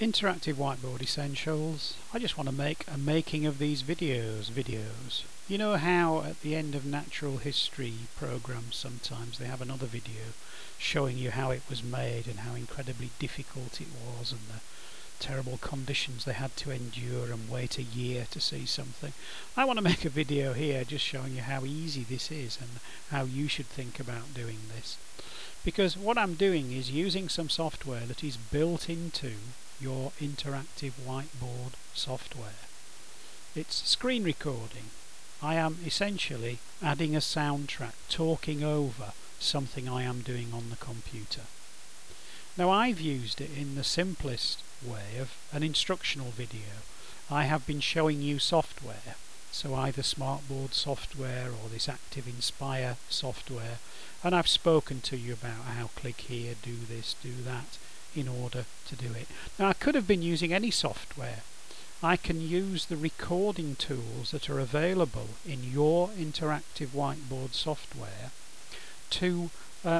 Interactive Whiteboard Essentials. I just want to make a making of these videos. You know how at the end of natural history programs sometimes they have another video showing you how it was made and how incredibly difficult it was and the terrible conditions they had to endure and wait a year to see something. I want to make a video here just showing you how easy this is and how you should think about doing this. Because what I'm doing is using some software that is built into your interactive whiteboard software. It's screen recording. I am essentially adding a soundtrack, talking over something I am doing on the computer. Now I've used it in the simplest way of an instructional video. I have been showing you software, so either Smartboard software or this ActivInspire software, and I've spoken to you about how click here, do this, do that in order to do it. Now I could have been using any software. I can use the recording tools that are available in your interactive whiteboard software to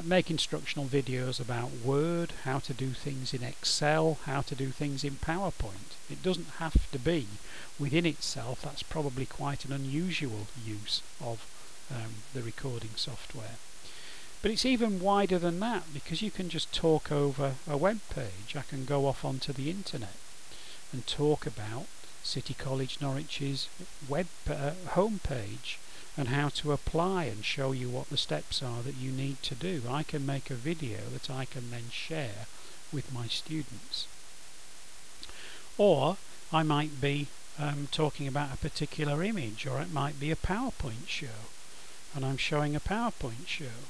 make instructional videos about Word, how to do things in Excel, how to do things in PowerPoint. It doesn't have to be within itself. That's probably quite an unusual use of the recording software. But it's even wider than that, because you can just talk over a web page. I can go off onto the internet and talk about City College Norwich's web home page and how to apply and show you what the steps are that you need to do. I can make a video that I can then share with my students. Or I might be talking about a particular image, or it might be a PowerPoint show and I'm showing a PowerPoint show.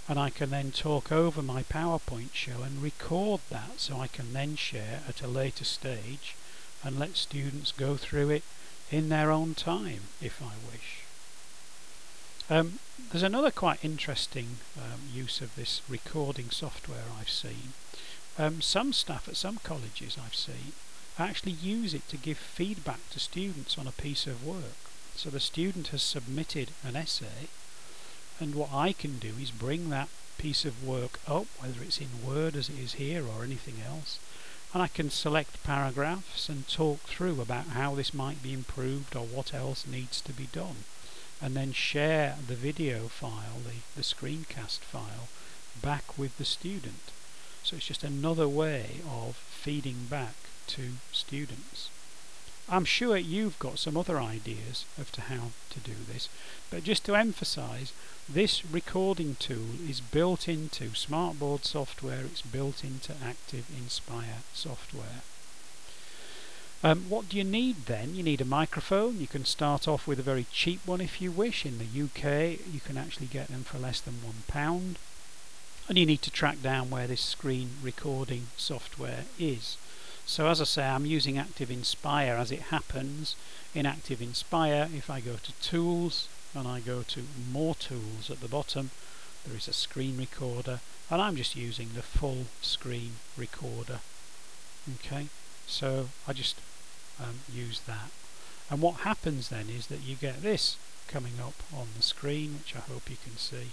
And I can then talk over my PowerPoint show and record that, so I can then share at a later stage and let students go through it in their own time if I wish. There's another quite interesting use of this recording software I've seen. Some staff at some colleges I've seen actually use it to give feedback to students on a piece of work. So the student has submitted an essay, and what I can do is bring that piece of work up, whether it's in Word as it is here or anything else, and I can select paragraphs and talk through about how this might be improved or what else needs to be done, and then share the video file, the screencast file, back with the student. So it's just another way of feeding back to students. I'm sure you've got some other ideas as to how to do this, but just to emphasize, this recording tool is built into Smartboard software, it's built into ActivInspire software. What do you need then? You need a microphone. You can start off with a very cheap one if you wish. In the UK you can actually get them for less than £1, and you need to track down where this screen recording software is. So as I say, I'm using ActivInspire as it happens. In ActivInspire, if I go to Tools and I go to More Tools at the bottom, there is a screen recorder, and I'm just using the full screen recorder. Okay, so I just use that. And what happens then is that you get this coming up on the screen, which I hope you can see,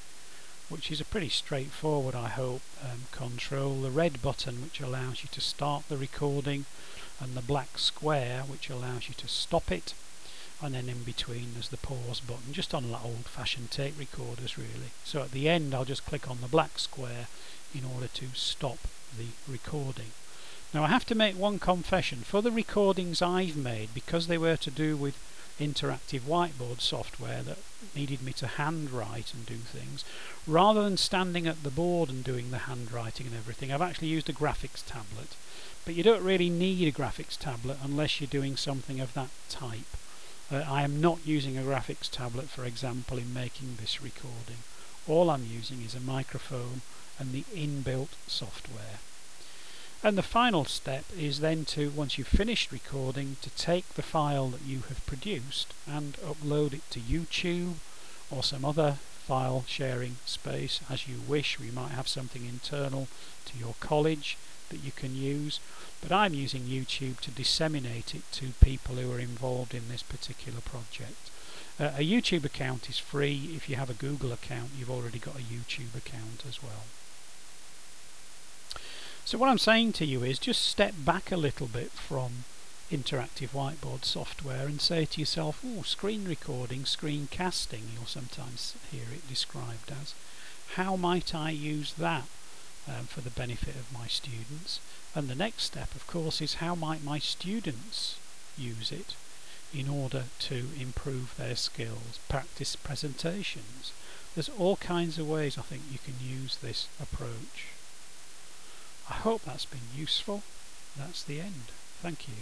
which is a pretty straightforward, I hope, control. The red button which allows you to start the recording, and the black square which allows you to stop it, and then in between there's the pause button, just on like old-fashioned tape recorders really. So at the end I'll just click on the black square in order to stop the recording. Now I have to make one confession. For the recordings I've made, because they were to do with interactive whiteboard software that needed me to handwrite and do things, rather than standing at the board and doing the handwriting and everything, I've actually used a graphics tablet. But you don't really need a graphics tablet unless you're doing something of that type. I am not using a graphics tablet, for example, in making this recording. All I'm using is a microphone and the inbuilt software. And the final step is then to, once you've finished recording, to take the file that you have produced and upload it to YouTube or some other file sharing space as you wish. We might have something internal to your college that you can use, but I'm using YouTube to disseminate it to people who are involved in this particular project. A YouTube account is free. If you have a Google account, you've already got a YouTube account as well. So what I'm saying to you is just step back a little bit from interactive whiteboard software and say to yourself, oh, screen recording, screen casting, you'll sometimes hear it described as. How might I use that for the benefit of my students? And the next step, of course, is how might my students use it in order to improve their skills, practice presentations. There's all kinds of ways I think you can use this approach. I hope that's been useful. That's the end. Thank you.